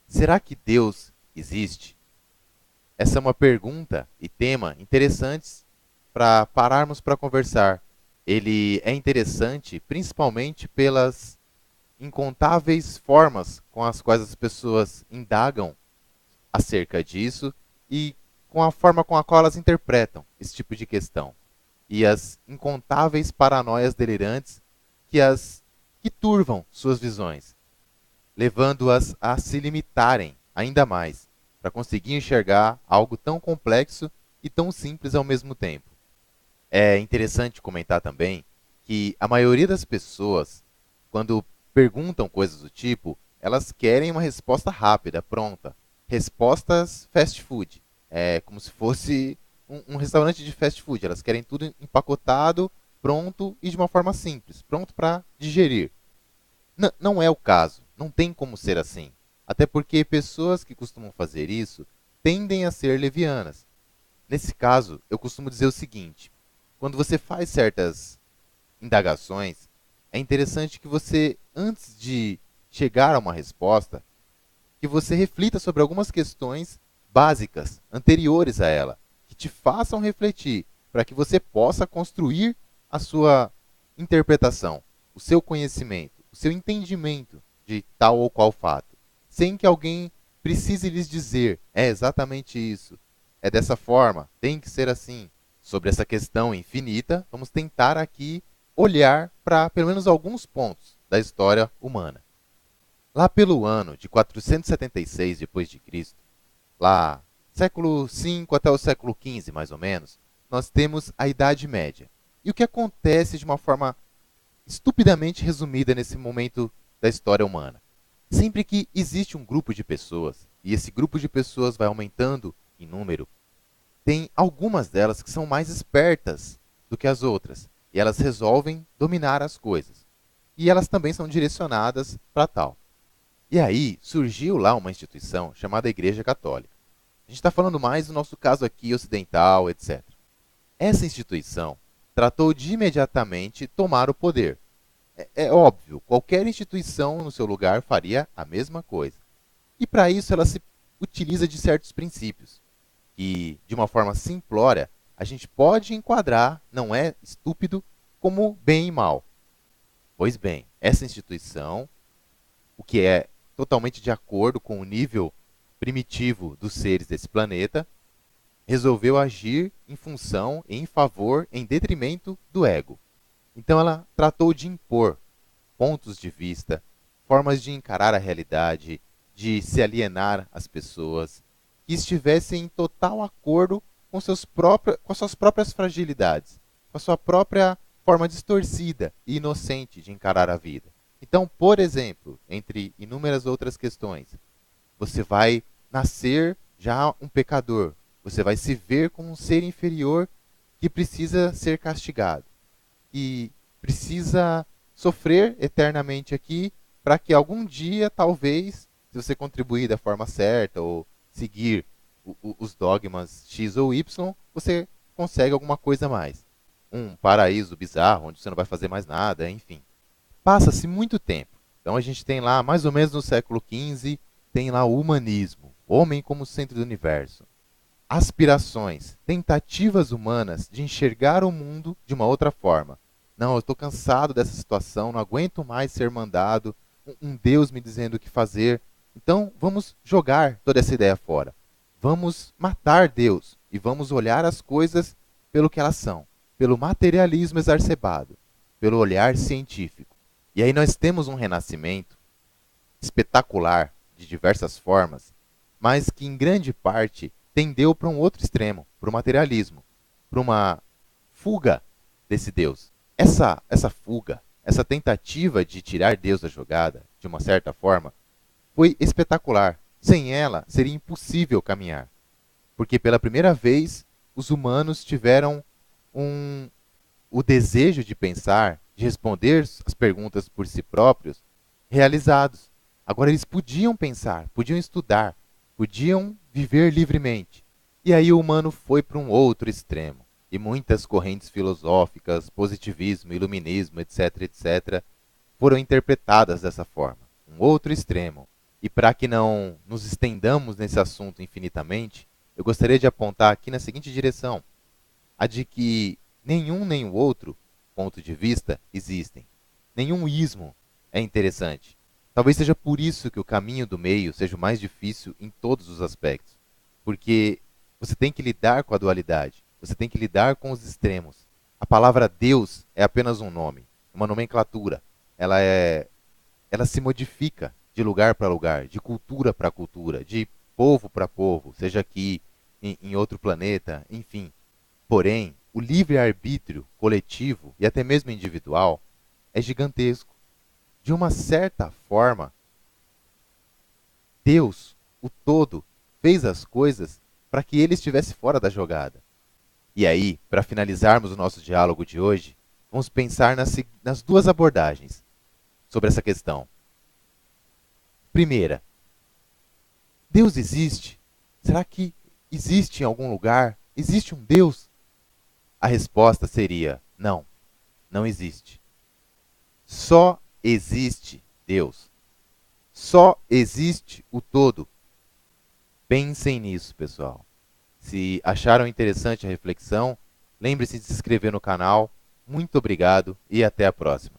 Será que Deus existe? Essa é uma pergunta e tema interessantes para pararmos para conversar. Ele é interessante principalmente pelas incontáveis formas com as quais as pessoas indagam acerca disso e com a forma com a qual elas interpretam esse tipo de questão. E as incontáveis paranoias delirantes que turvam suas visões, levando-as a se limitarem ainda mais para conseguir enxergar algo tão complexo e tão simples ao mesmo tempo. É interessante comentar também que a maioria das pessoas, quando perguntam coisas do tipo, elas querem uma resposta rápida, pronta. Respostas fast food. É como se fosse um restaurante de fast food. Elas querem tudo empacotado, pronto e de uma forma simples, pronto para digerir. Não é o caso. Não tem como ser assim. Até porque pessoas que costumam fazer isso tendem a ser levianas. Nesse caso, eu costumo dizer o seguinte: quando você faz certas indagações, é interessante que você, antes de chegar a uma resposta, que você reflita sobre algumas questões básicas anteriores a ela, que te façam refletir, para que você possa construir a sua interpretação, o seu conhecimento, o seu entendimento de tal ou qual fato, sem que alguém precise lhes dizer: é exatamente isso, é dessa forma, tem que ser assim. Sobre essa questão infinita, vamos tentar aqui olhar para pelo menos alguns pontos da história humana. Lá pelo ano de 476 depois de Cristo, lá século V até o século XV, mais ou menos, nós temos a Idade Média. E o que acontece de uma forma estupidamente resumida nesse momento da história humana? Sempre que existe um grupo de pessoas, e esse grupo de pessoas vai aumentando em número, tem algumas delas que são mais espertas do que as outras, e elas resolvem dominar as coisas. E elas também são direcionadas para tal. E aí surgiu lá uma instituição chamada Igreja Católica. A gente está falando mais do nosso caso aqui ocidental, etc. Essa instituição tratou de imediatamente tomar o poder. É óbvio, qualquer instituição no seu lugar faria a mesma coisa. E para isso ela se utiliza de certos princípios, que de uma forma simplória a gente pode enquadrar, não é estúpido, como bem e mal. Pois bem, essa instituição, o que é totalmente de acordo com o nível primitivo dos seres desse planeta, resolveu agir em função, em favor, em detrimento do ego. Então ela tratou de impor pontos de vista, formas de encarar a realidade, de se alienar as pessoas, que estivessem em total acordo com as suas próprias fragilidades, com a sua própria forma distorcida e inocente de encarar a vida. Então, por exemplo, entre inúmeras outras questões, você vai nascer já um pecador, você vai se ver como um ser inferior que precisa ser castigado, que precisa sofrer eternamente aqui para que algum dia, talvez, se você contribuir da forma certa ou seguir os dogmas X ou Y, você consegue alguma coisa a mais. Um paraíso bizarro, onde você não vai fazer mais nada, enfim. Passa-se muito tempo. Então a gente tem lá, mais ou menos no século XV, tem lá o humanismo, homem como centro do universo. Aspirações, tentativas humanas de enxergar o mundo de uma outra forma. Não, eu estou cansado dessa situação, não aguento mais ser mandado, um Deus me dizendo o que fazer. Então vamos jogar toda essa ideia fora. Vamos matar Deus e vamos olhar as coisas pelo que elas são, pelo materialismo exacerbado, pelo olhar científico. E aí nós temos um renascimento espetacular de diversas formas, mas que em grande parte tendeu para um outro extremo, para o materialismo, para uma fuga desse Deus. Essa fuga, essa tentativa de tirar Deus da jogada, de uma certa forma, foi espetacular. Sem ela, seria impossível caminhar. Porque pela primeira vez, os humanos tiveram um, o desejo de pensar, de responder as perguntas por si próprios, realizados. Agora eles podiam pensar, podiam estudar, podiam viver livremente. E aí o humano foi para um outro extremo. E muitas correntes filosóficas, positivismo, iluminismo, etc., etc., foram interpretadas dessa forma. Um outro extremo. E para que não nos estendamos nesse assunto infinitamente, eu gostaria de apontar aqui na seguinte direção: a de que nenhum nem o outro ponto de vista existem. Nenhum ismo é interessante. Talvez seja por isso que o caminho do meio seja o mais difícil em todos os aspectos. Porque você tem que lidar com a dualidade, você tem que lidar com os extremos. A palavra Deus é apenas um nome, uma nomenclatura. Ela se modifica de lugar para lugar, de cultura para cultura, de povo para povo, seja aqui, em outro planeta, enfim. Porém, o livre-arbítrio coletivo e até mesmo individual é gigantesco. De uma certa forma, Deus, o todo, fez as coisas para que ele estivesse fora da jogada. E aí, para finalizarmos o nosso diálogo de hoje, vamos pensar nas duas abordagens sobre essa questão. Primeira, Deus existe? Será que existe em algum lugar? Existe um Deus? A resposta seria: não, não existe. Só existe Deus. Só existe o todo. Pensem nisso, pessoal. Se acharam interessante a reflexão, lembre-se de se inscrever no canal. Muito obrigado e até a próxima.